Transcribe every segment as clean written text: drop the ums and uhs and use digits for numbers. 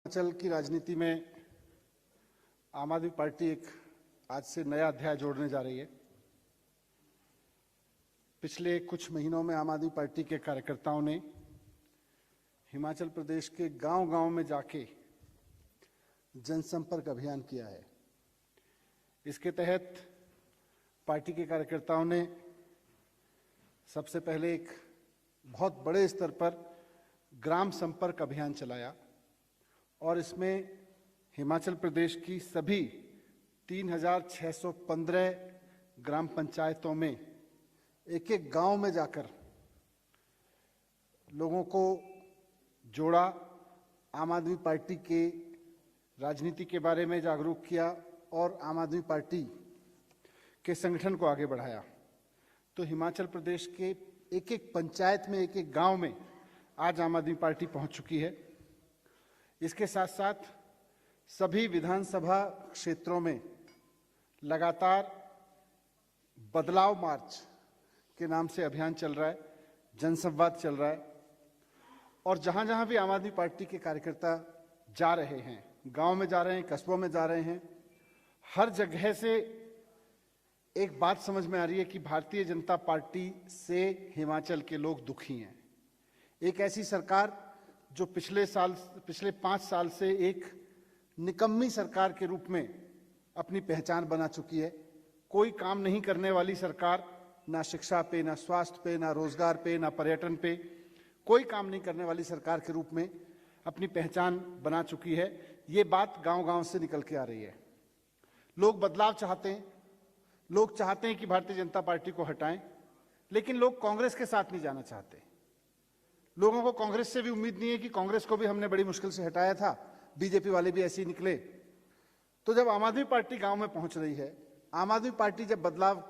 हिमाचल की राजनीति में आम आदमी पार्टी एक आज से नया अध्याय जोड़ने जा रही है। पिछले कुछ महीनों में आम आदमी पार्टी के कार्यकर्ताओं ने हिमाचल प्रदेश के गांव-गांव में जाके जनसंपर्क अभियान किया है। इसके तहत पार्टी के कार्यकर्ताओं ने सबसे पहले एक बहुत बड़े स्तर पर ग्राम संपर्क अभियान चलाया और इसमें हिमाचल प्रदेश की सभी 3,615 ग्राम पंचायतों में एक एक गांव में जाकर लोगों को जोड़ा, आम आदमी पार्टी के राजनीति के बारे में जागरूक किया और आम आदमी पार्टी के संगठन को आगे बढ़ाया। तो हिमाचल प्रदेश के एक एक पंचायत में, एक एक गांव में आज आम आदमी पार्टी पहुंच चुकी है। इसके साथ साथ सभी विधानसभा क्षेत्रों में लगातार बदलाव मार्च के नाम से अभियान चल रहा है, जनसंवाद चल रहा है और जहां जहां भी आम आदमी पार्टी के कार्यकर्ता जा रहे हैं, गांव में जा रहे हैं, कस्बों में जा रहे हैं, हर जगह से एक बात समझ में आ रही है कि भारतीय जनता पार्टी से हिमाचल के लोग दुखी हैं। एक ऐसी सरकार जो पिछले 5 साल से एक निकम्मी सरकार के रूप में अपनी पहचान बना चुकी है। कोई काम नहीं करने वाली सरकार, ना शिक्षा पे, ना स्वास्थ्य पे, ना रोजगार पे, ना पर्यटन पे, कोई काम नहीं करने वाली सरकार के रूप में अपनी पहचान बना चुकी है। ये बात गांव-गांव से निकल के आ रही है। लोग बदलाव चाहते हैं, लोग चाहते हैं कि भारतीय जनता पार्टी को हटाएं, लेकिन लोग कांग्रेस के साथ नहीं जाना चाहते। लोगों को कांग्रेस से भी उम्मीद नहीं है कि कांग्रेस को भी हमने बड़ी मुश्किल से हटाया था, बीजेपी वाले भी ऐसे ही निकले। तो जब आम आदमी पार्टी गांव में पहुंच रही है, आम आदमी पार्टी जब बदलाव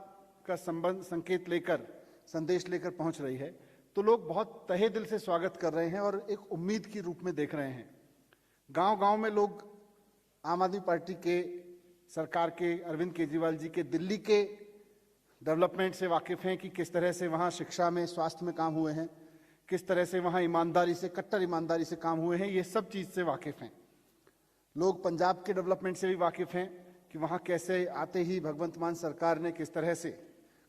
का संकेत लेकर, संदेश लेकर पहुंच रही है, तो लोग बहुत तहे दिल से स्वागत कर रहे हैं और एक उम्मीद के रूप में देख रहे हैं। गांव-गांव में लोग आम आदमी पार्टी के सरकार के, अरविंद केजरीवाल जी के दिल्ली के डेवलपमेंट से वाकिफ हैं कि किस तरह से वहां शिक्षा में, स्वास्थ्य में काम हुए हैं, किस तरह से वहां ईमानदारी से, कट्टर ईमानदारी से काम हुए हैं। ये सब चीज से वाकिफ हैं। लोग पंजाब के डेवलपमेंट से भी वाकिफ हैं कि वहां कैसे आते ही भगवंत मान सरकार ने किस तरह से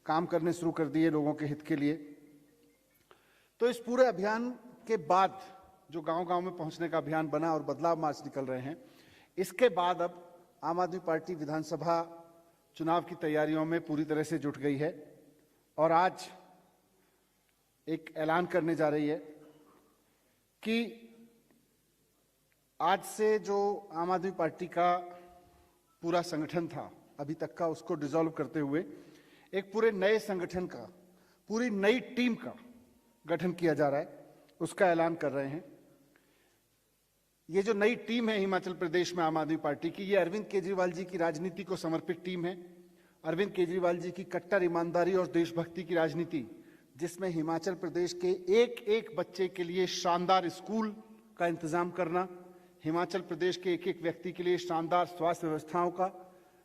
काम करने शुरू कर दिए लोगों के हित के लिए। तो इस पूरे अभियान के बाद जो गांव-गांव में पहुंचने का अभियान बना और बदलाव मार्च निकल रहे हैं, इसके बाद अब आम आदमी पार्टी विधानसभा चुनाव की तैयारियों में पूरी तरह से जुट गई है और आज एक ऐलान करने जा रही है कि आज से जो आम आदमी पार्टी का पूरा संगठन था अभी तक का, उसको डिसॉल्व करते हुए एक पूरे नए संगठन का, पूरी नई टीम का गठन किया जा रहा है, उसका ऐलान कर रहे हैं। ये जो नई टीम है हिमाचल प्रदेश में आम आदमी पार्टी की, ये अरविंद केजरीवाल जी की राजनीति को समर्पित टीम है। अरविंद केजरीवाल जी की कट्टर ईमानदारी और देशभक्ति की राजनीति, जिसमें हिमाचल प्रदेश के एक एक बच्चे के लिए शानदार स्कूल का इंतजाम करना, हिमाचल प्रदेश के एक एक व्यक्ति के लिए शानदार स्वास्थ्य व्यवस्थाओं का,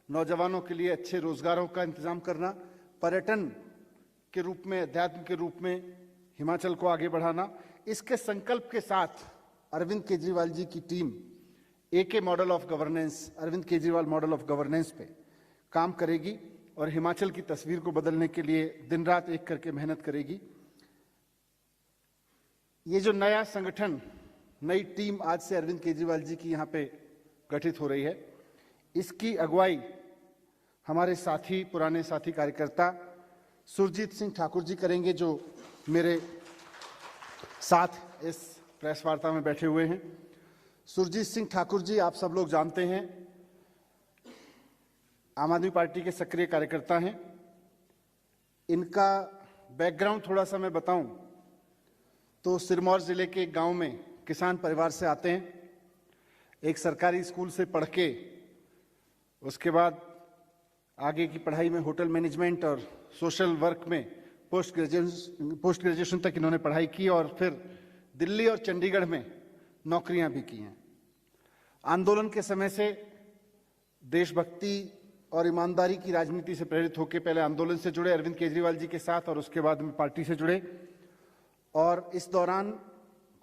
नौजवानों के लिए अच्छे रोजगारों का इंतजाम करना, पर्यटन के रूप में, अध्यात्म के रूप में हिमाचल को आगे बढ़ाना, इसके संकल्प के साथ अरविंद केजरीवाल जी की team AK model of governance, Arvind Kejriwal model of governance पे काम करेगी और हिमाचल की तस्वीर को बदलने के लिए दिन रात एक करके मेहनत करेगी। ये जो नया संगठन, नई टीम आज से अरविंद केजरीवाल जी की यहाँ पे गठित हो रही है, इसकी अगुवाई हमारे साथी, पुराने साथी कार्यकर्ता सुरजीत सिंह ठाकुर जी करेंगे, जो मेरे साथ इस प्रेस वार्ता में बैठे हुए हैं। सुरजीत सिंह ठाकुर जी आप सब लोग जानते हैं, आम आदमी पार्टी के सक्रिय कार्यकर्ता हैं। इनका बैकग्राउंड थोड़ा सा मैं बताऊं तो सिरमौर जिले के एक गांव में किसान परिवार से आते हैं। एक सरकारी स्कूल से पढ़ के उसके बाद आगे की पढ़ाई में होटल मैनेजमेंट और सोशल वर्क में पोस्ट ग्रेजुएशन तक इन्होंने पढ़ाई की और फिर दिल्ली और चंडीगढ़ में नौकरियां भी की हैं। आंदोलन के समय से देशभक्ति और ईमानदारी की राजनीति से प्रेरित होकर पहले आंदोलन से जुड़े अरविंद केजरीवाल जी के साथ और उसके बाद में पार्टी से जुड़े और इस दौरान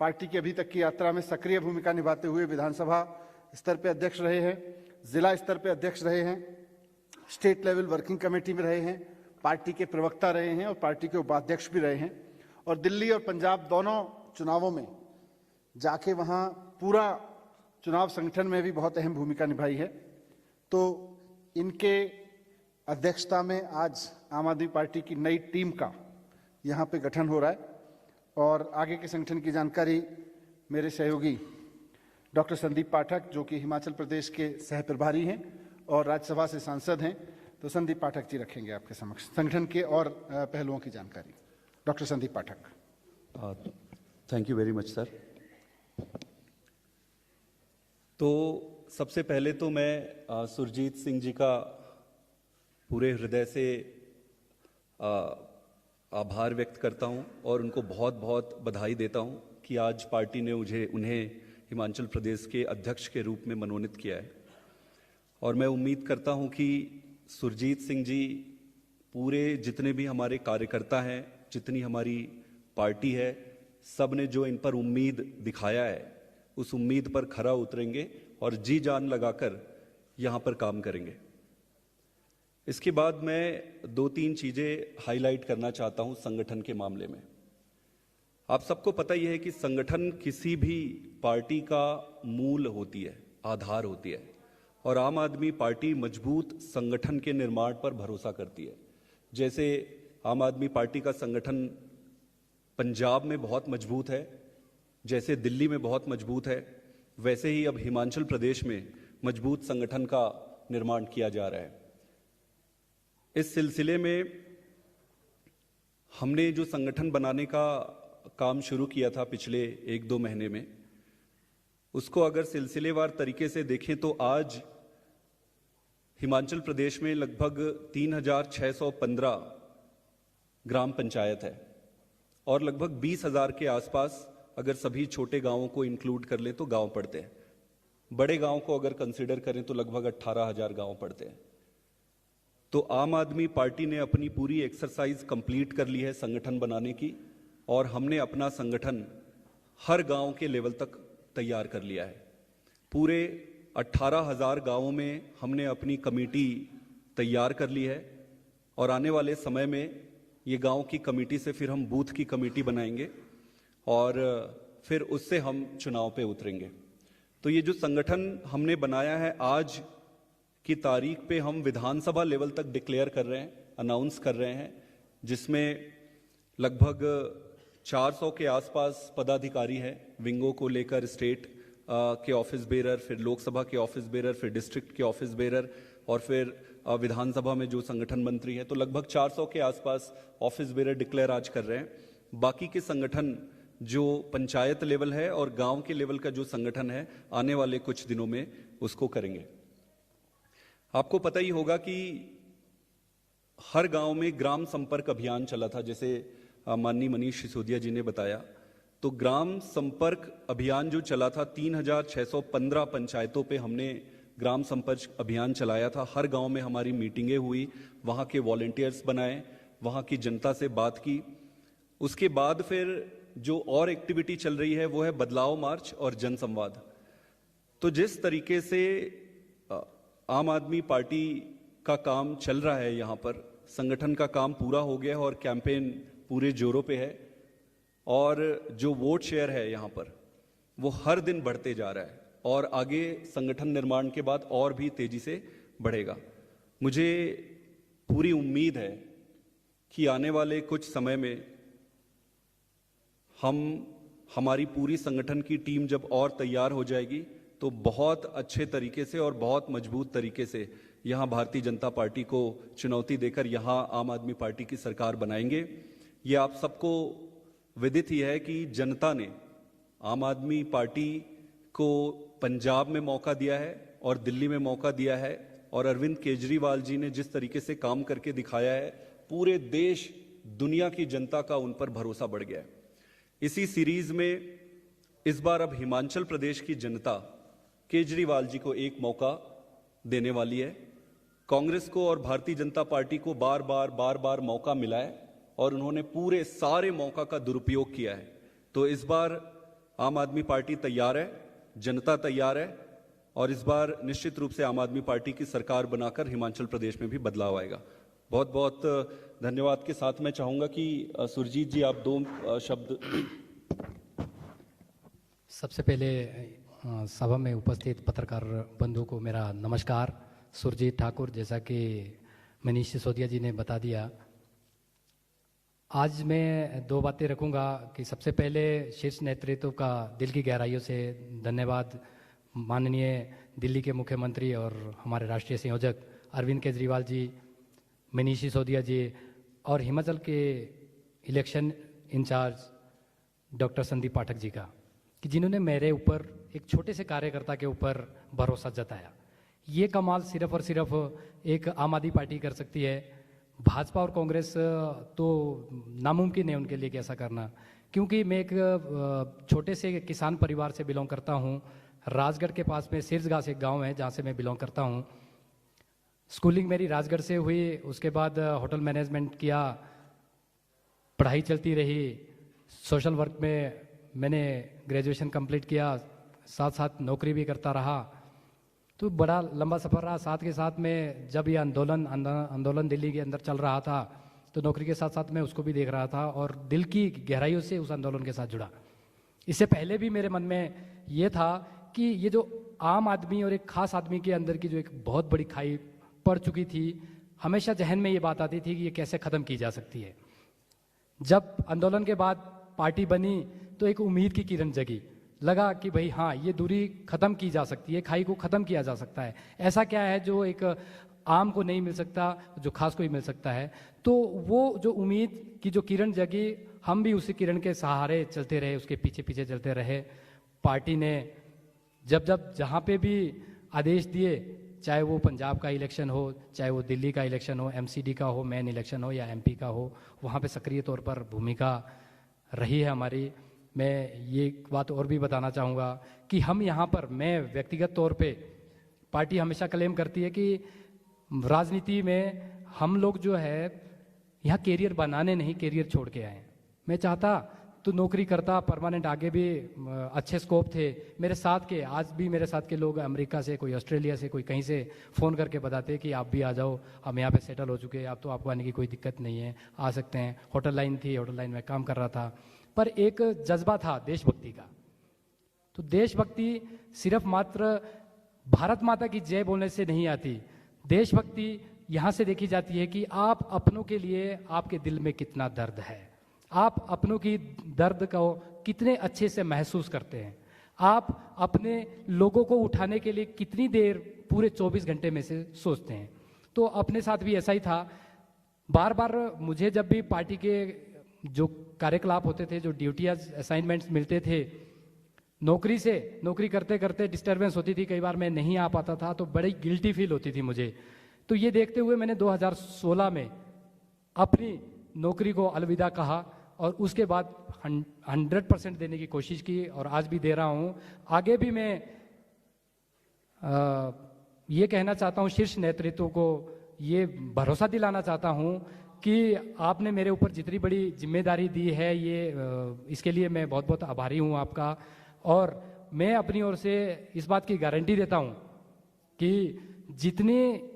पार्टी की अभी तक की यात्रा में सक्रिय भूमिका निभाते हुए विधानसभा स्तर पर अध्यक्ष रहे हैं, जिला स्तर पर अध्यक्ष रहे हैं, स्टेट लेवल वर्किंग कमेटी में रहे हैं, पार्टी के प्रवक्ता रहे हैं और पार्टी के उपाध्यक्ष भी रहे हैं और दिल्ली और पंजाब दोनों चुनावों में जाके वहाँ पूरा चुनाव संगठन में भी बहुत अहम भूमिका निभाई है। तो इनके अध्यक्षता में आज आम आदमी पार्टी की नई टीम का यहाँ पे गठन हो रहा है और आगे के संगठन की जानकारी मेरे सहयोगी डॉक्टर संदीप पाठक, जो कि हिमाचल प्रदेश के सह प्रभारी हैं और राज्यसभा से सांसद हैं, तो संदीप पाठक जी रखेंगे आपके समक्ष संगठन के और पहलुओं की जानकारी। Doctor Sandeep Pathak. Thank you very much sir. तो सबसे पहले तो मैं सुरजीत सिंह जी का पूरे हृदय से आभार व्यक्त करता हूं और उनको बहुत बहुत बधाई देता हूं कि आज पार्टी ने उन्हें हिमाचल प्रदेश के अध्यक्ष के रूप में मनोनीत किया है। और मैं उम्मीद करता हूं कि सुरजीत सिंह जी पूरे जितने भी हमारे कार्यकर्ता हैं, जितनी हमारी पार्टी है, सब ने जो इन पर उम्मीद दिखाया है उस उम्मीद पर खरा उतरेंगे और जी जान लगाकर यहाँ पर काम करेंगे। इसके बाद मैं 2-3 चीज़ें हाईलाइट करना चाहता हूँ संगठन के मामले में। आप सबको पता ही है कि संगठन किसी भी पार्टी का मूल होती है, आधार होती है और आम आदमी पार्टी मजबूत संगठन के निर्माण पर भरोसा करती है। जैसे आम आदमी पार्टी का संगठन पंजाब में बहुत मजबूत है, जैसे दिल्ली में बहुत मजबूत है, वैसे ही अब हिमाचल प्रदेश में मजबूत संगठन का निर्माण किया जा रहा है। इस सिलसिले में हमने जो संगठन बनाने का काम शुरू किया था पिछले 1-2 महीने में, उसको अगर सिलसिलेवार तरीके से देखें तो आज हिमाचल प्रदेश में लगभग 3615 ग्राम पंचायत है और लगभग 20,000 के आसपास अगर सभी छोटे गांवों को इंक्लूड कर ले तो गांव पड़ते हैं। बड़े गांव को अगर कंसीडर करें तो लगभग 18,000 गांव पड़ते हैं। तो आम आदमी पार्टी ने अपनी पूरी एक्सरसाइज कंप्लीट कर ली है संगठन बनाने की और हमने अपना संगठन हर गांव के लेवल तक तैयार कर लिया है। पूरे 18,000 गांवों में हमने अपनी कमेटी तैयार कर ली है और आने वाले समय में ये गांव की कमेटी से फिर हम बूथ की कमेटी बनाएंगे और फिर उससे हम चुनाव पे उतरेंगे। तो ये जो संगठन हमने बनाया है, आज की तारीख पे हम विधानसभा लेवल तक डिक्लेयर कर रहे हैं, अनाउंस कर रहे हैं, जिसमें लगभग 400 के आसपास पदाधिकारी हैं, विंगों को लेकर स्टेट के ऑफिस बेरर, फिर लोकसभा के ऑफिस बेरर, फिर डिस्ट्रिक्ट के ऑफिस बेरर और फिर विधानसभा में जो संगठन मंत्री है, तो लगभग 400 के आसपास ऑफिस बेरर डिक्लेयर आज कर रहे हैं। बाकी के संगठन जो पंचायत लेवल है और गांव के लेवल का जो संगठन है, आने वाले कुछ दिनों में उसको करेंगे। आपको पता ही होगा कि हर गांव में ग्राम संपर्क अभियान चला था, जैसे माननीय मनीष सिसोदिया जी ने बताया। तो ग्राम संपर्क अभियान जो चला था, 3615 पंचायतों पे हमने ग्राम संपर्क अभियान चलाया था। हर गांव में हमारी मीटिंगें हुई, वहां के वॉलंटियर्स बनाए, वहां की जनता से बात की। उसके बाद फिर जो और एक्टिविटी चल रही है वो है बदलाव मार्च और जनसंवाद। तो जिस तरीके से आम आदमी पार्टी का काम चल रहा है, यहाँ पर संगठन का काम पूरा हो गया है और कैंपेन पूरे जोरों पे है और जो वोट शेयर है यहाँ पर वो हर दिन बढ़ते जा रहा है और आगे संगठन निर्माण के बाद और भी तेजी से बढ़ेगा। मुझे पूरी उम्मीद है कि आने वाले कुछ समय में हमारी पूरी संगठन की टीम जब और तैयार हो जाएगी तो बहुत अच्छे तरीके से और बहुत मजबूत तरीके से यहाँ भारतीय जनता पार्टी को चुनौती देकर यहाँ आम आदमी पार्टी की सरकार बनाएंगे। ये आप सबको विदित ही है कि जनता ने आम आदमी पार्टी को पंजाब में मौका दिया है और दिल्ली में मौका दिया है और अरविंद केजरीवाल जी ने जिस तरीके से काम करके दिखाया है, पूरे देश दुनिया की जनता का उन पर भरोसा बढ़ गया है। इसी सीरीज में इस बार अब हिमाचल प्रदेश की जनता केजरीवाल जी को एक मौका देने वाली है। कांग्रेस को और भारतीय जनता पार्टी को बार बार मौका मिला है और उन्होंने पूरे सारे मौका का दुरुपयोग किया है। तो इस बार आम आदमी पार्टी तैयार है, जनता तैयार है और इस बार निश्चित रूप से आम आदमी पार्टी की सरकार बनाकर हिमाचल प्रदेश में भी बदलाव आएगा। बहुत बहुत धन्यवाद के साथ मैं चाहूंगा कि सुरजीत जी आप 2 शब्द। सबसे पहले सभा में उपस्थित पत्रकार बंधु को मेरा नमस्कार। सुरजीत ठाकुर, जैसा कि मनीष सिसोदिया जी ने बता दिया, आज मैं 2 बातें रखूंगा कि सबसे पहले शीर्ष नेतृत्व का दिल की गहराइयों से धन्यवाद माननीय दिल्ली के मुख्यमंत्री और हमारे राष्ट्रीय संयोजक अरविंद केजरीवाल जी, मनीष सिसोदिया जी और हिमाचल के election in charge doctor Sandeep Pathak ji का, कि जिन्होंने मेरे ऊपर एक छोटे से कार्यकर्ता के ऊपर भरोसा जताया। ये कमाल सिर्फ और सिर्फ एक आम आदमी पार्टी कर सकती है। भाजपा और कांग्रेस तो नामुमकिन है उनके लिए कि ऐसा करना, क्योंकि मैं एक छोटे से किसान परिवार से बिलोंग करता हूँ। राजगढ़ के पास में सिरजगास एक गांव है जहाँ से मैं बिलोंग करता हूँ। स्कूलिंग मेरी राजगढ़ से हुई, उसके बाद होटल मैनेजमेंट किया, पढ़ाई चलती रही। सोशल वर्क में मैंने ग्रेजुएशन कंप्लीट किया, साथ साथ नौकरी भी करता रहा। तो बड़ा लंबा सफ़र रहा। साथ के साथ में जब ये आंदोलन दिल्ली के अंदर चल रहा था तो नौकरी के साथ साथ मैं उसको भी देख रहा था और दिल की गहराइयों से उस आंदोलन के साथ जुड़ा। इससे पहले भी मेरे मन में ये था कि ये जो आम आदमी और एक खास आदमी के अंदर की जो एक बहुत बड़ी खाई पड़ चुकी थी, हमेशा जहन में ये बात आती थी कि ये कैसे ख़त्म की जा सकती है। जब आंदोलन के बाद पार्टी बनी तो एक उम्मीद की किरण जगी, लगा कि भाई हाँ, ये दूरी ख़त्म की जा सकती है, खाई को ख़त्म किया जा सकता है। ऐसा क्या है जो एक आम को नहीं मिल सकता, जो खास को ही मिल सकता है। तो वो जो उम्मीद की जो किरण जगी, हम भी उसी किरण के सहारे चलते रहे, उसके पीछे पीछे चलते रहे। पार्टी ने जब जब जहाँ पे भी आदेश दिए, चाहे वो पंजाब का इलेक्शन हो, चाहे वो दिल्ली का इलेक्शन हो, एमसीडी का हो, मेन इलेक्शन हो या एमपी का हो, वहाँ पे सक्रिय तौर पर भूमिका रही है हमारी। मैं ये बात और भी बताना चाहूँगा कि हम यहाँ पर, मैं व्यक्तिगत तौर पे, पार्टी हमेशा क्लेम करती है कि राजनीति में हम लोग जो है यहाँ कैरियर बनाने नहीं, कैरियर छोड़ के आए। मैं चाहता तो नौकरी करता, परमानेंट आगे भी अच्छे स्कोप थे। मेरे साथ के, आज भी मेरे साथ के लोग अमेरिका से, कोई ऑस्ट्रेलिया से, कोई कहीं से फ़ोन करके बताते कि आप भी आ जाओ, हम यहाँ पे सेटल हो चुके हैं, अब तो आपको आने की कोई दिक्कत नहीं है, आ सकते हैं। होटल लाइन थी, होटल लाइन में काम कर रहा था। पर एक जज्बा था देशभक्ति का। तो देशभक्ति सिर्फ मात्र भारत माता की जय बोलने से नहीं आती। देशभक्ति यहाँ से देखी जाती है कि आप अपनों के लिए आपके दिल में कितना दर्द है, आप अपनों की दर्द को कितने अच्छे से महसूस करते हैं, आप अपने लोगों को उठाने के लिए कितनी देर पूरे 24 घंटे में से सोचते हैं। तो अपने साथ भी ऐसा ही था। बार बार मुझे जब भी पार्टी के जो कार्यकलाप होते थे, जो ड्यूटियाँ असाइनमेंट्स मिलते थे, नौकरी करते करते डिस्टर्बेंस होती थी, कई बार मैं नहीं आ पाता था, तो बड़ी गिल्टी फील होती थी मुझे। तो ये देखते हुए मैंने 2016 में अपनी नौकरी को अलविदा कहा और उसके बाद 100% देने की कोशिश की और आज भी दे रहा हूँ। आगे भी मैं ये कहना चाहता हूँ, शीर्ष नेतृत्व को ये भरोसा दिलाना चाहता हूँ कि आपने मेरे ऊपर जितनी बड़ी जिम्मेदारी दी है, ये इसके लिए मैं बहुत बहुत आभारी हूँ आपका। और मैं अपनी ओर से इस बात की गारंटी देता हूँ कि जितनी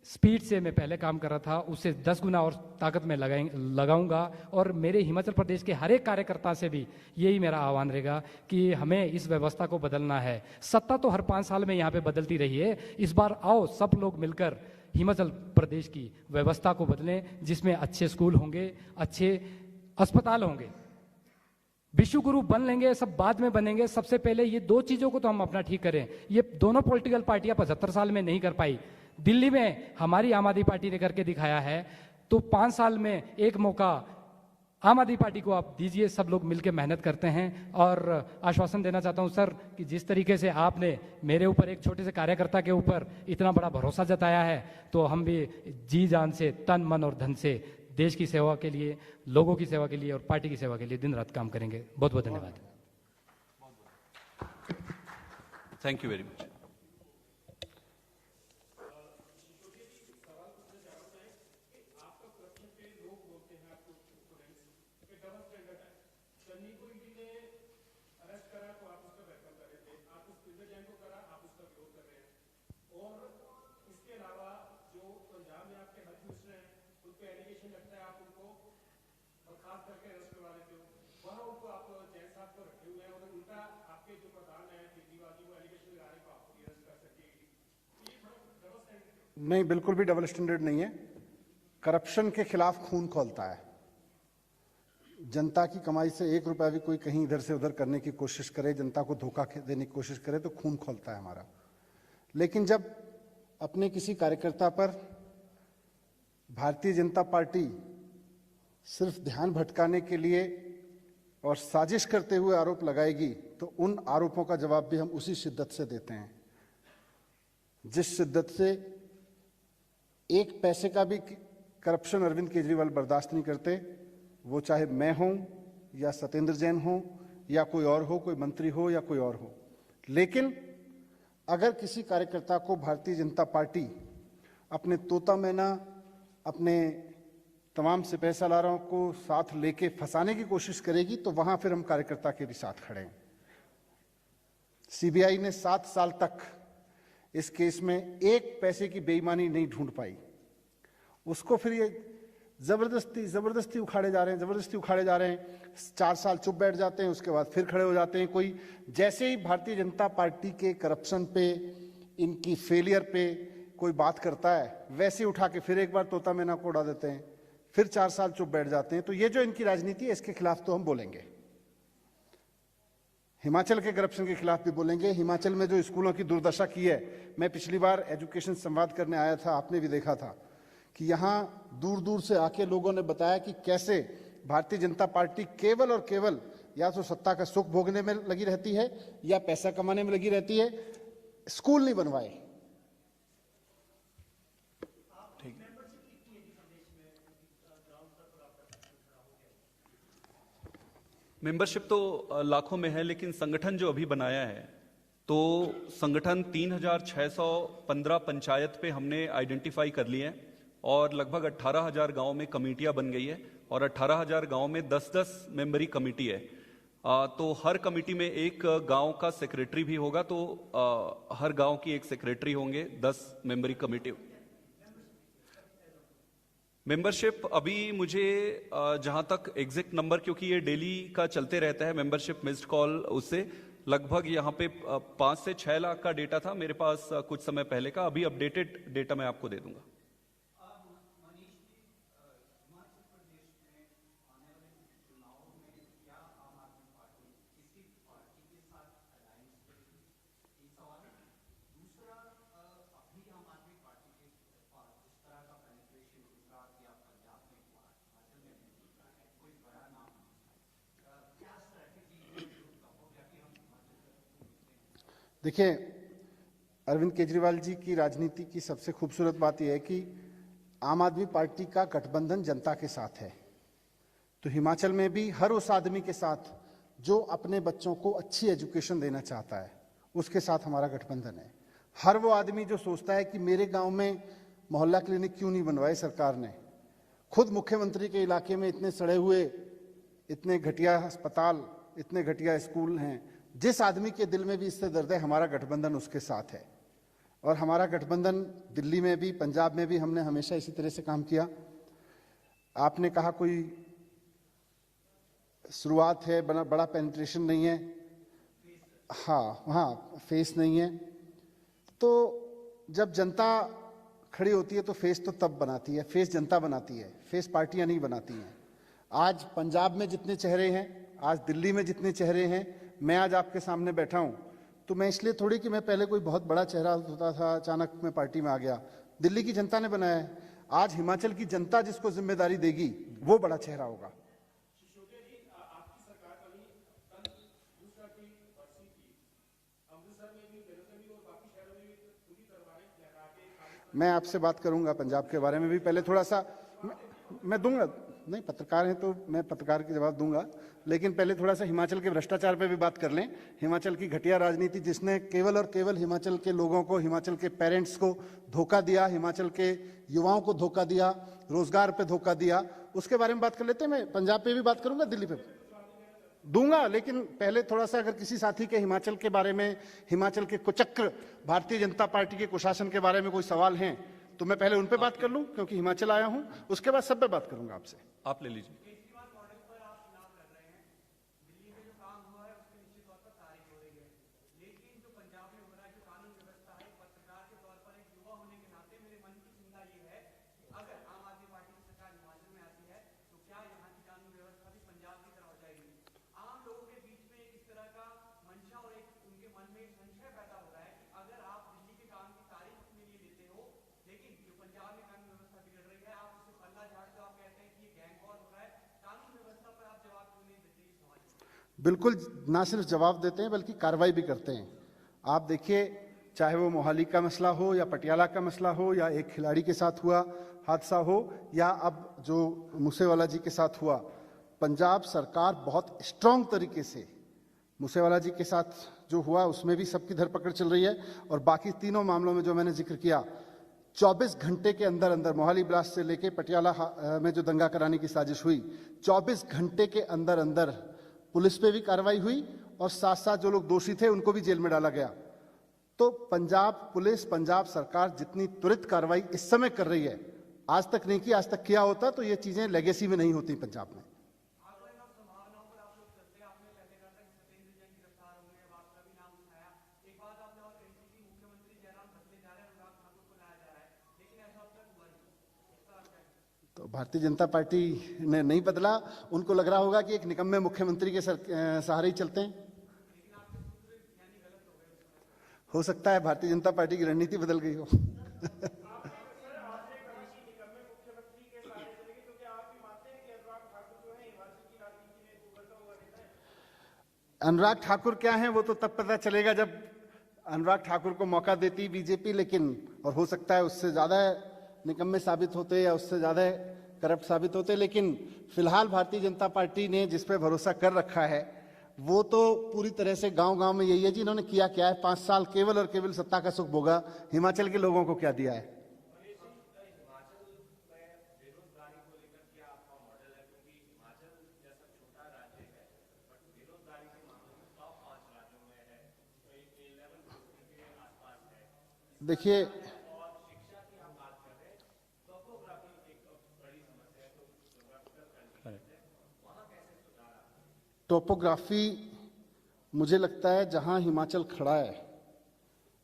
स्पीड से मैं पहले काम कर रहा था, उससे 10 गुना और ताकत में लगाऊंगा। और मेरे हिमाचल प्रदेश के हर एक कार्यकर्ता से भी यही मेरा आह्वान रहेगा कि हमें इस व्यवस्था को बदलना है। सत्ता तो हर 5 साल में यहाँ पे बदलती रही है, इस बार आओ सब लोग मिलकर हिमाचल प्रदेश की व्यवस्था को बदलें, जिसमें अच्छे स्कूल होंगे, अच्छे अस्पताल होंगे। विश्वगुरु बन लेंगे, सब बाद में बनेंगे। सबसे पहले ये 2 चीज़ों को तो हम अपना ठीक करें। ये दोनों पॉलिटिकल पार्टियां 75 साल में नहीं कर पाई। दिल्ली में हमारी आम आदमी पार्टी ने करके दिखाया है, तो 5 साल में एक मौका आम आदमी पार्टी को आप दीजिए। सब लोग मिलकर मेहनत करते हैं। और आश्वासन देना चाहता हूं सर कि जिस तरीके से आपने मेरे ऊपर, एक छोटे से कार्यकर्ता के ऊपर इतना बड़ा भरोसा जताया है, तो हम भी जी जान से, तन मन और धन से देश की सेवा के लिए, लोगों की सेवा के लिए और पार्टी की सेवा के लिए दिन रात काम करेंगे। बहुत बहुत धन्यवाद। Thank you very much. Sunny को ईडी ने अरेस्ट करा नहीं, बिल्कुल भी डबल स्टैंडर्ड नहीं है। करप्शन के खिलाफ खून खौलता है। जनता की कमाई से 1 रुपया भी कोई कहीं इधर से उधर करने की कोशिश करे, जनता को धोखा देने की कोशिश करे तो खून खौलता है हमारा। लेकिन जब अपने किसी कार्यकर्ता पर भारतीय जनता पार्टी सिर्फ ध्यान भटकाने के लिए और साजिश करते हुए आरोप लगाएगी तो उन आरोपों का जवाब भी हम उसी शिद्दत से देते हैं जिस शिद्दत से एक पैसे का भी करप्शन अरविंद केजरीवाल बर्दाश्त नहीं करते। वो चाहे मैं हूं या सत्येंद्र जैन हो या कोई और हो, कोई मंत्री हो या कोई और हो। लेकिन अगर किसी कार्यकर्ता को भारतीय जनता पार्टी अपने तोता मैना, अपने तमाम सिपहसालारों को साथ लेके फंसाने की कोशिश करेगी तो वहां फिर हम कार्यकर्ता के भी साथ खड़े हैं। सीबीआई ने 7 साल तक इस केस में 1 पैसे की बेईमानी नहीं ढूंढ पाई। उसको फिर ये जबरदस्ती उखाड़े जा रहे हैं। 4 साल चुप बैठ जाते हैं, उसके बाद फिर खड़े हो जाते हैं। कोई जैसे ही भारतीय जनता पार्टी के करप्शन पे, इनकी फेलियर पे कोई बात करता है, वैसे ही उठा के फिर एक बार तोता मैना को उड़ा देते हैं, फिर 4 साल चुप बैठ जाते हैं। तो ये जो इनकी राजनीति है, इसके खिलाफ तो हम बोलेंगे। हिमाचल के करप्शन के खिलाफ भी बोलेंगे। हिमाचल में जो स्कूलों की दुर्दशा की है, मैं पिछली बार एजुकेशन संवाद करने आया था, आपने भी देखा था कि यहां दूर दूर से आके लोगों ने बताया कि कैसे भारतीय जनता पार्टी केवल और केवल या तो सत्ता का सुख भोगने में लगी रहती है या पैसा कमाने में लगी रहती है, स्कूल नहीं बनवाए। मेंबरशिप तो लाखों में है, लेकिन संगठन जो अभी बनाया है, तो संगठन 3615 पंचायत पे हमने आइडेंटिफाई कर लिए हैं और लगभग 18,000 गांव में कमेटियां बन गई है और 18,000 गांव में 10-10 मेंबरी कमेटी है। तो हर कमेटी में एक गांव का सेक्रेटरी भी होगा, तो हर गांव की एक सेक्रेटरी होंगे, 10 मेंबरी कमेटी। मेंबरशिप अभी मुझे जहां तक एग्जैक्ट नंबर, क्योंकि ये डेली का चलते रहता है मेंबरशिप मिस्ड कॉल, उससे लगभग यहाँ पे 5 से 6 लाख का डेटा था मेरे पास कुछ समय पहले का। अभी अपडेटेड डेटा मैं आपको दे दूंगा। देखिए, अरविंद केजरीवाल जी की राजनीति की सबसे खूबसूरत बात यह है कि आम आदमी पार्टी का गठबंधन जनता के साथ है। तो हिमाचल में भी हर उस आदमी के साथ जो अपने बच्चों को अच्छी एजुकेशन देना चाहता है, उसके साथ हमारा गठबंधन है। हर वो आदमी जो सोचता है कि मेरे गांव में मोहल्ला क्लिनिक क्यों नहीं बनवाए सरकार ने, खुद मुख्यमंत्री के इलाके में इतने सड़े हुए, इतने घटिया अस्पताल, इतने घटिया स्कूल हैं, जिस आदमी के दिल में भी इससे दर्द है, हमारा गठबंधन उसके साथ है। और हमारा गठबंधन दिल्ली में भी, पंजाब में भी हमने हमेशा इसी तरह से काम किया। आपने कहा कोई शुरुआत है, बड़ा पेनिट्रेशन नहीं है, हाँ फेस नहीं है। तो जब जनता खड़ी होती है तो फेस तो तब बनाती है, फेस जनता बनाती है, फेस पार्टियां नहीं बनाती हैं। आज पंजाब में जितने चेहरे हैं, आज दिल्ली में जितने चेहरे हैं, मैं आज आपके सामने बैठा हूं तो मैं इसलिए थोड़ी कि मैं पहले कोई बहुत बड़ा चेहरा होता था, अचानक मैं पार्टी में आ गया। दिल्ली की जनता ने बनाया है। आज हिमाचल की जनता जिसको जिम्मेदारी देगी वो बड़ा चेहरा होगा। मैं आपसे बात करूंगा पंजाब के बारे में भी, पहले थोड़ा सा मैं दूंगा, नहीं पत्रकार हैं तो मैं पत्रकार के जवाब दूंगा, लेकिन पहले थोड़ा सा हिमाचल के भ्रष्टाचार पे भी बात कर लें। हिमाचल की घटिया राजनीति जिसने केवल और केवल हिमाचल के लोगों को, हिमाचल के पेरेंट्स को धोखा दिया, हिमाचल के युवाओं को धोखा दिया, रोजगार पे धोखा दिया, उसके बारे में बात कर लेते हैं। मैं पंजाब पे भी बात करूंगा, दिल्ली पे दूंगा, लेकिन पहले थोड़ा सा अगर किसी साथी के हिमाचल के बारे में, हिमाचल के कुचक्र भारतीय जनता पार्टी के कुशासन के बारे में कोई सवाल हैं तो मैं पहले उन पे बात कर लूं क्योंकि हिमाचल आया हूं, उसके बाद सब पे बात करूंगा आपसे। आप ले लीजिए। बिल्कुल, ना सिर्फ जवाब देते हैं बल्कि कार्रवाई भी करते हैं। आप देखिए, चाहे वो मोहाली का मसला हो या पटियाला का मसला हो या एक खिलाड़ी के साथ हुआ हादसा हो या अब जो मूसेवाला जी के साथ हुआ, पंजाब सरकार बहुत स्ट्रांग तरीके से मूसेवाला जी के साथ जो हुआ उसमें भी सबकी धरपकड़ चल रही है, और बाकी तीनों मामलों में जो मैंने जिक्र किया 24 घंटे के अंदर अंदर, मोहाली ब्लास्ट से लेके पटियाला में जो दंगा कराने की साजिश हुई, 24 घंटे के अंदर अंदर पुलिस पे भी कार्रवाई हुई और साथ साथ जो लोग दोषी थे उनको भी जेल में डाला गया। तो पंजाब पुलिस, पंजाब सरकार जितनी त्वरित कार्रवाई इस समय कर रही है, आज तक नहीं की। आज तक किया होता तो ये चीजें लेगेसी में नहीं होती पंजाब में। तो भारतीय जनता पार्टी ने नहीं बदला, उनको लग रहा होगा कि एक निकम्मे मुख्यमंत्री के सहारे ही चलते हैं। हो सकता है भारतीय जनता पार्टी की रणनीति बदल गई हो। अनुराग ठाकुर क्या हैं वो तो तब पता चलेगा जब अनुराग ठाकुर को मौका देती बीजेपी, लेकिन और हो सकता है उससे ज्यादा निकम्मे साबित होते या उससे ज्यादा करप्ट साबित होते, लेकिन फिलहाल भारतीय जनता पार्टी ने जिस पे भरोसा कर रखा है वो तो पूरी तरह से गांव-गांव में यही है जी। इन्होंने किया क्या है, 5 साल केवल और केवल सत्ता का सुख भोगा, हिमाचल के लोगों को क्या दिया है। देखिए, टोपोग्राफी मुझे लगता है जहां हिमाचल खड़ा है,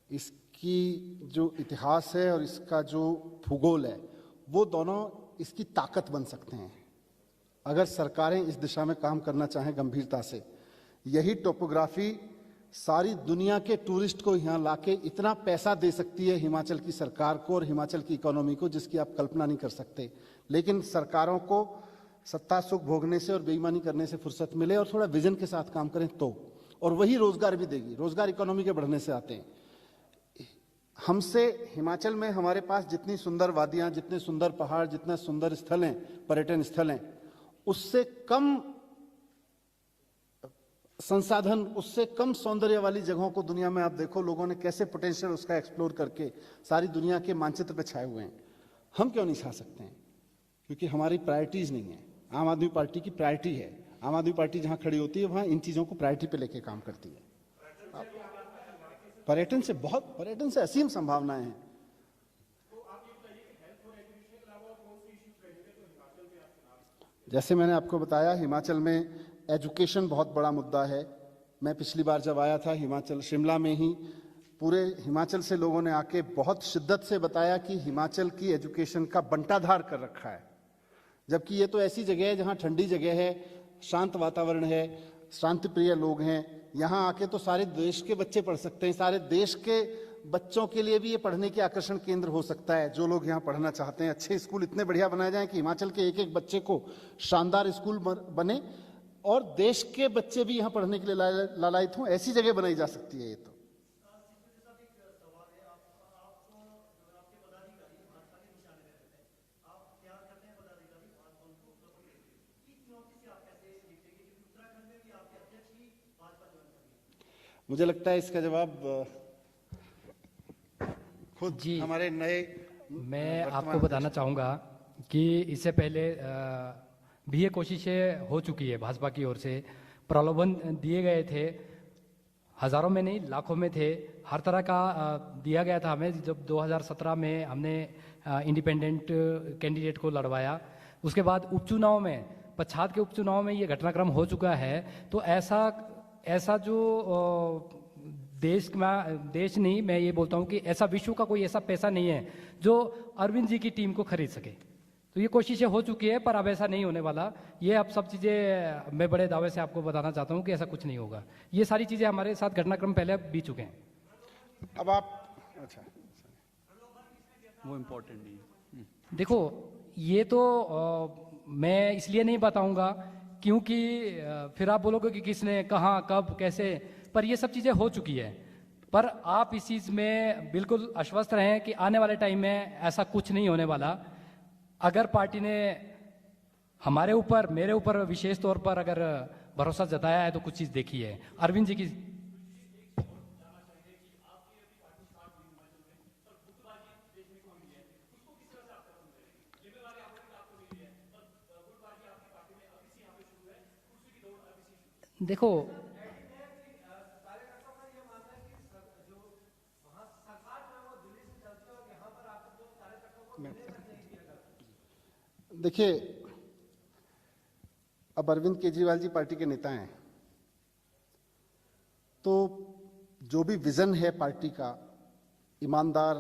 इसकी जो इतिहास है और इसका जो भूगोल है, वो दोनों इसकी ताकत बन सकते हैं अगर सरकारें इस दिशा में काम करना चाहें गंभीरता से। यही टोपोग्राफी सारी दुनिया के टूरिस्ट को यहाँ लाके इतना पैसा दे सकती है हिमाचल की सरकार को और हिमाचल की इकोनॉमी को, जिसकी आप कल्पना नहीं कर सकते। लेकिन सरकारों को सत्ता सुख भोगने से और बेईमानी करने से फुर्सत मिले और थोड़ा विजन के साथ काम करें तो, और वही रोजगार भी देगी। रोजगार इकोनॉमी के बढ़ने से आते हैं। हमसे हिमाचल में हमारे पास जितनी सुंदर वादियां, जितने सुंदर पहाड़, जितने सुंदर स्थल हैं, पर्यटन स्थल हैं, उससे कम संसाधन, उससे कम सौंदर्य वाली जगहों को दुनिया में आप देखो, लोगों ने कैसे पोटेंशियल उसका एक्सप्लोर करके सारी दुनिया के मानचित्र पे छाए हुए हैं। हम क्यों नहीं छा सकते हैं? क्योंकि हमारी प्रायोरिटीज नहीं है। आम आदमी पार्टी की प्रायोरिटी है। आम आदमी पार्टी जहां खड़ी होती है वहां इन चीजों को प्रायोरिटी पे लेके काम करती है। पर्यटन से असीम संभावनाएं हैं। जैसे मैंने आपको बताया, हिमाचल में एजुकेशन बहुत बड़ा मुद्दा है। मैं पिछली बार जब आया था हिमाचल, शिमला में ही पूरे हिमाचल से लोगों ने आके बहुत शिद्दत से बताया कि हिमाचल की एजुकेशन का बंटाधार कर रखा है। जबकि ये तो ऐसी जगह है जहाँ ठंडी जगह है, शांत वातावरण है, शांति प्रिय लोग हैं। यहाँ आके तो सारे देश के बच्चे पढ़ सकते हैं। सारे देश के बच्चों के लिए भी ये पढ़ने के आकर्षण केंद्र हो सकता है, जो लोग यहाँ पढ़ना चाहते हैं। अच्छे स्कूल इतने बढ़िया बनाए जाएं कि हिमाचल के एक एक बच्चे को शानदार स्कूल बने और देश के बच्चे भी यहाँ पढ़ने के लिए लालायित हों। ऐसी जगह बनाई जा सकती है ये तो। मुझे लगता है इसका जवाब खुद जी, हमारे नए मैं आपको बताना चाहूँगा कि इससे पहले भी ये कोशिशें हो चुकी है भाजपा की ओर से, प्रलोभन दिए गए थे हज़ारों में नहीं लाखों में थे। हर तरह का दिया गया था हमें। जब 2017 में हमने इंडिपेंडेंट कैंडिडेट को लड़वाया, उसके बाद उपचुनाव में, पच्छाद के उपचुनाव में ये घटनाक्रम हो चुका है। तो ऐसा जो देश नहीं, मैं ये बोलता हूँ कि ऐसा विश्व का कोई ऐसा पैसा नहीं है जो अरविंद जी की टीम को खरीद सके। तो ये कोशिशें हो चुकी है, पर अब ऐसा नहीं होने वाला। ये अब सब चीज़ें मैं बड़े दावे से आपको बताना चाहता हूँ कि ऐसा कुछ नहीं होगा। ये सारी चीज़ें हमारे साथ घटनाक्रम पहले बीत चुके हैं। अब आप अच्छा, वो इम्पोर्टेंट नहीं है। देखो, ये तो मैं इसलिए नहीं बताऊंगा क्योंकि फिर आप बोलोगे कि किसने, कहाँ, कब, कैसे, पर ये सब चीज़ें हो चुकी है। पर आप इस चीज़ में बिल्कुल आश्वस्त रहें कि आने वाले टाइम में ऐसा कुछ नहीं होने वाला। अगर पार्टी ने हमारे ऊपर, मेरे ऊपर विशेष तौर पर अगर भरोसा जताया है तो कुछ चीज़ देखी है। अरविंद जी की देखो, देखिए, अब अरविंद केजरीवाल जी पार्टी के नेता हैं, तो जो भी विजन है पार्टी का, ईमानदार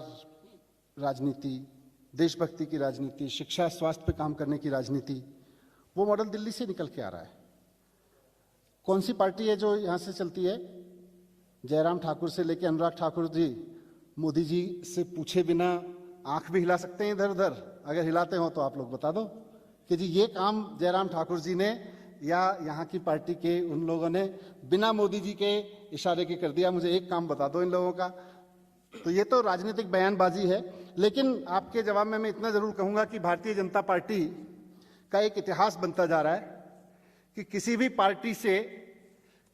राजनीति, देशभक्ति की राजनीति, शिक्षा स्वास्थ्य पे काम करने की राजनीति, वो मॉडल दिल्ली से निकल के आ रहा है। कौन सी पार्टी है जो यहां से चलती है? जयराम ठाकुर से लेकर अनुराग ठाकुर जी मोदी जी से पूछे बिना आंख भी हिला सकते हैं इधर उधर? अगर हिलाते हो तो आप लोग बता दो कि जी ये काम जयराम ठाकुर जी ने या यहाँ की पार्टी के उन लोगों ने बिना मोदी जी के इशारे के कर दिया। मुझे एक काम बता दो इन लोगों का। तो ये तो राजनीतिक बयानबाजी है। लेकिन आपके जवाब में मैं इतना जरूर कहूंगा कि भारतीय जनता पार्टी का एक इतिहास बनता जा रहा है कि किसी भी पार्टी से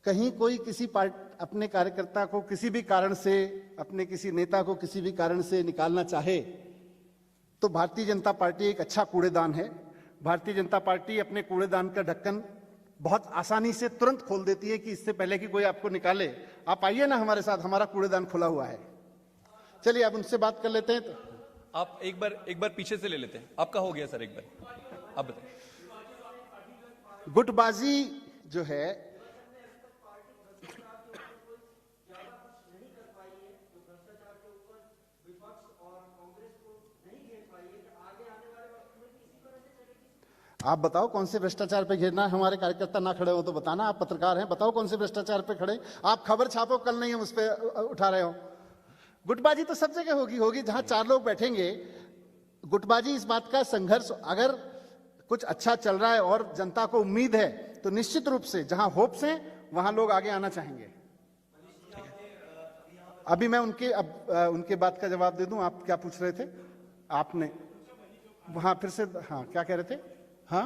कहीं कोई किसी अपने कार्यकर्ता को किसी भी कारण से, अपने किसी नेता को किसी भी कारण से निकालना चाहे तो भारतीय जनता पार्टी एक अच्छा कूड़ेदान है। भारतीय जनता पार्टी अपने कूड़ेदान का ढक्कन बहुत आसानी से तुरंत खोल देती है कि इससे पहले कि कोई आपको निकाले, आप आइए ना हमारे साथ, हमारा कूड़ेदान खुला हुआ है। चलिए अब उनसे बात कर लेते हैं। तो आप एक बार पीछे से ले लेते हैं। आपका हो गया सर, एक बार आप बताएं। गुटबाजी जो है, आप बताओ कौन से भ्रष्टाचार पे घेरना है? हमारे कार्यकर्ता ना खड़े हो तो बताना, आप पत्रकार हैं, बताओ कौन से भ्रष्टाचार पे खड़े। आप खबर छापो, कल नहीं हम उस पर उठा रहे हो। गुटबाजी तो सब जगह होगी जहां चार लोग बैठेंगे। गुटबाजी इस बात का संघर्ष, अगर कुछ अच्छा चल रहा है और जनता को उम्मीद है तो निश्चित रूप से जहां होप्स हैं वहां लोग आगे आना चाहेंगे। अभी मैं उनके बात का जवाब दे दूं। आप क्या पूछ रहे थे? आपने वहां फिर से, हाँ क्या कह रहे थे? हाँ,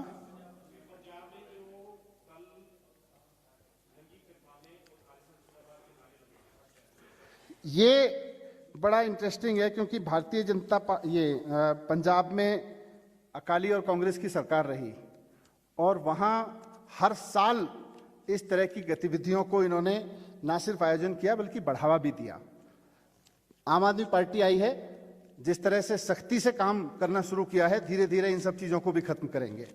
ये बड़ा इंटरेस्टिंग है क्योंकि भारतीय जनता पंजाब में अकाली और कांग्रेस की सरकार रही और वहां हर साल इस तरह की गतिविधियों को इन्होंने ना सिर्फ आयोजन किया बल्कि बढ़ावा भी दिया। आम आदमी पार्टी आई है, जिस तरह से सख्ती से काम करना शुरू किया है, धीरे धीरे इन सब चीजों को भी खत्म करेंगे।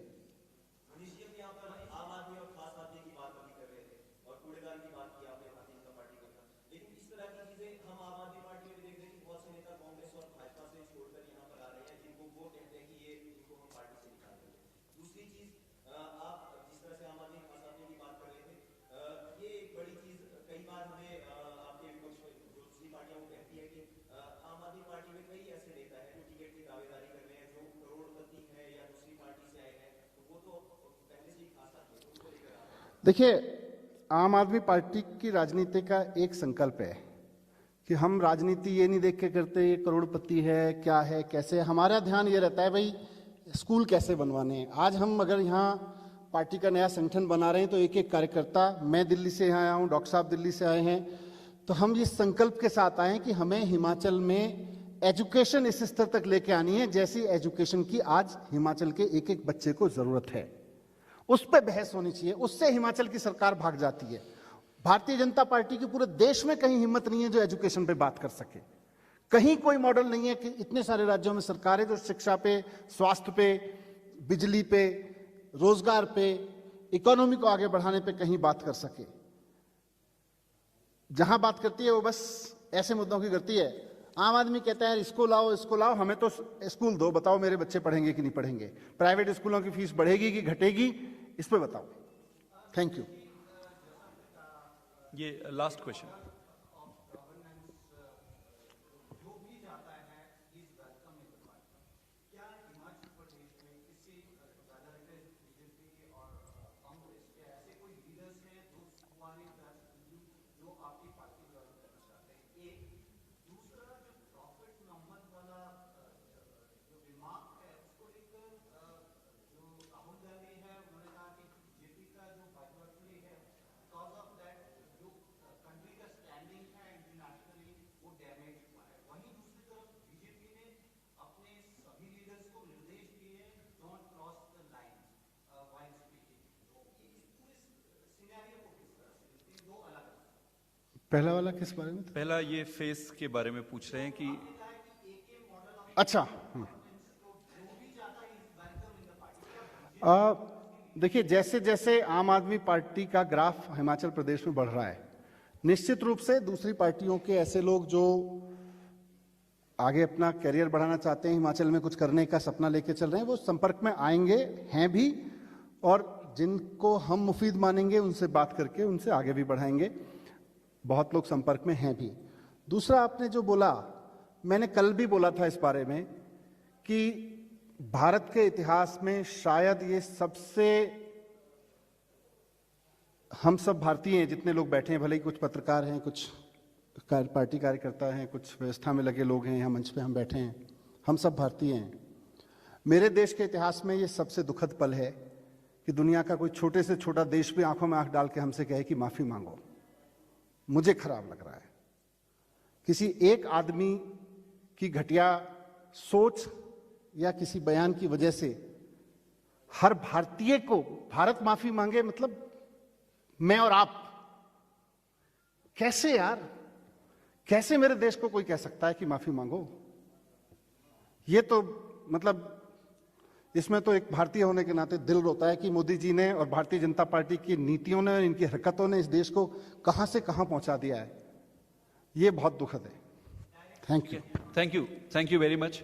देखिए, आम आदमी पार्टी की राजनीति का एक संकल्प है कि हम राजनीति ये नहीं देख के करते ये करोड़पति है, क्या है, कैसे। हमारा ध्यान ये रहता है भाई स्कूल कैसे बनवाने हैं। आज हम अगर यहाँ पार्टी का नया संगठन बना रहे हैं तो एक एक कार्यकर्ता, मैं दिल्ली से यहाँ आया हूँ, डॉक्टर साहब दिल्ली से आए हैं, तो हम इस संकल्प के साथ आए हैं कि हमें हिमाचल में एजुकेशन इस स्तर तक लेके आनी है जैसी एजुकेशन की आज हिमाचल के एक एक बच्चे को जरूरत है। उस पर बहस होनी चाहिए, उससे हिमाचल की सरकार भाग जाती है। भारतीय जनता पार्टी की पूरे देश में कहीं हिम्मत नहीं है जो एजुकेशन पे बात कर सके। कहीं कोई मॉडल नहीं है कि इतने सारे राज्यों में सरकारें जो शिक्षा पे, स्वास्थ्य पे, बिजली पे, रोजगार पे, इकोनॉमी को आगे बढ़ाने पे कहीं बात कर सके। जहां बात करती है वो बस ऐसे मुद्दों की करती है। आम आदमी कहता है इसको लाओ, हमें तो स्कूल दो, बताओ मेरे बच्चे पढ़ेंगे कि नहीं पढ़ेंगे, प्राइवेट स्कूलों की फीस बढ़ेगी कि घटेगी, इस पे बताओ। Thank you. ये लास्ट क्वेश्चन। पहला वाला किस बारे में था? पहला ये फेस के बारे में पूछ रहे हैं कि अच्छा, देखिए जैसे जैसे आम आदमी पार्टी का ग्राफ हिमाचल प्रदेश में बढ़ रहा है, निश्चित रूप से दूसरी पार्टियों के ऐसे लोग जो आगे अपना करियर बढ़ाना चाहते हैं, हिमाचल में कुछ करने का सपना लेके चल रहे हैं, वो संपर्क में आएंगे, हैं भी, और जिनको हम मुफीद मानेंगे उनसे बात करके उनसे आगे भी बढ़ाएंगे। बहुत लोग संपर्क में हैं भी। दूसरा, आपने जो बोला, मैंने कल भी बोला था इस बारे में कि भारत के इतिहास में शायद ये सबसे, हम सब भारतीय हैं जितने लोग बैठे हैं, भले ही कुछ पत्रकार हैं, कुछ पार्टी कार्यकर्ता हैं, कुछ व्यवस्था में लगे लोग हैं, यहाँ मंच पे हम बैठे हैं, हम सब भारतीय हैं। मेरे देश के इतिहास में ये सबसे दुखद पल है कि दुनिया का कोई छोटे से छोटा देश भी आंखों में आंख डाल के हमसे कहे कि माफी मांगो। मुझे खराब लग रहा है। किसी एक आदमी की घटिया सोच या किसी बयान की वजह से हर भारतीय को भारत माफी मांगे, मतलब मैं और आप। कैसे यार, कैसे मेरे देश को कोई कह सकता है कि माफी मांगो? ये तो मतलब इसमें तो एक भारतीय होने के नाते दिल रोता है कि मोदी जी ने और भारतीय जनता पार्टी की नीतियों ने, इनकी हरकतों ने इस देश को कहां से कहां पहुंचा दिया है। ये बहुत दुखद है। Thank you. Thank you very much.